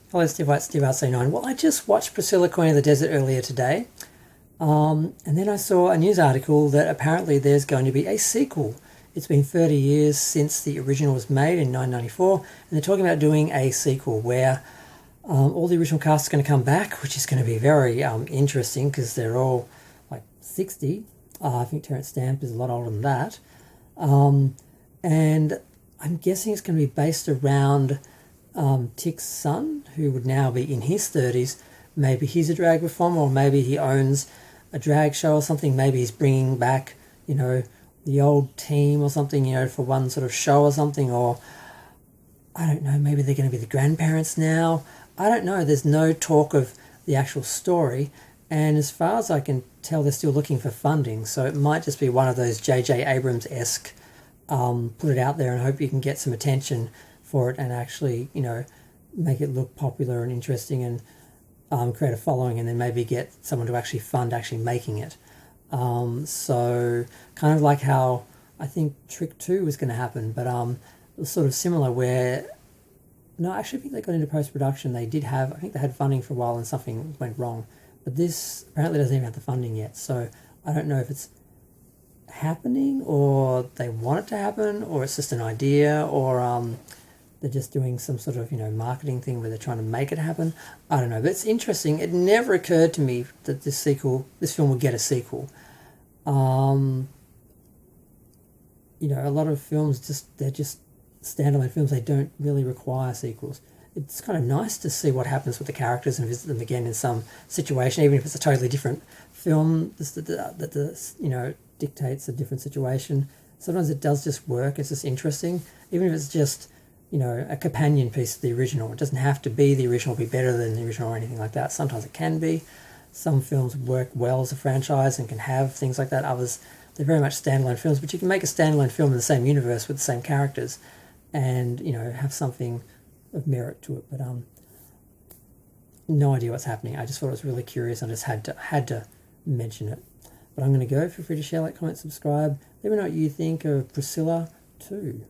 Hello, Steve White, Steve RC9. Well, I just watched Priscilla, Queen of the Desert earlier today, and then I saw a news article that apparently there's going to be a sequel. It's been 30 years since the original was made in 1994, and they're talking about doing a sequel where all the original cast is going to come back, which is going to be very interesting because they're all like 60. I think Terence Stamp is a lot older than that. And I'm guessing it's going to be based around Tick's son, who would now be in his 30s. Maybe he's a drag performer, or maybe he owns a drag show or something. Maybe he's bringing back, the old team or something, for one sort of show or something. Or, I don't know, maybe they're going to be the grandparents now. I don't know. There's no talk of the actual story. And as far as I can tell, they're still looking for funding. So it might just be one of those J.J. Abrams-esque, put it out there and hope you can get some attention for it and actually, make it look popular and interesting and create a following, and then maybe get someone to actually fund actually making it. So kind of like how I think Trick 2 was going to happen, but it was sort of similar where, no, I actually think they got into post-production. I think they had funding for a while and something went wrong. But this apparently doesn't even have the funding yet. So I don't know if it's happening or they want it to happen or it's just an idea or they're just doing some sort of, marketing thing where they're trying to make it happen. I don't know, but it's interesting. It never occurred to me that this film would get a sequel. A lot of films they're just standalone films. They don't really require sequels. It's kind of nice to see what happens with the characters and visit them again in some situation, even if it's a totally different film that dictates a different situation. Sometimes it does just work. It's just interesting, even if it's just a companion piece to the original. It doesn't have to be the original, be better than the original or anything like that. Sometimes it can be. Some films work well as a franchise and can have things like that. Others, they're very much standalone films, but you can make a standalone film in the same universe with the same characters and, have something of merit to it. But no idea what's happening. I just thought it was really curious. I just had to mention it. But I'm going to go. Feel free to share, like, comment, subscribe. Let me know what you think of Priscilla too.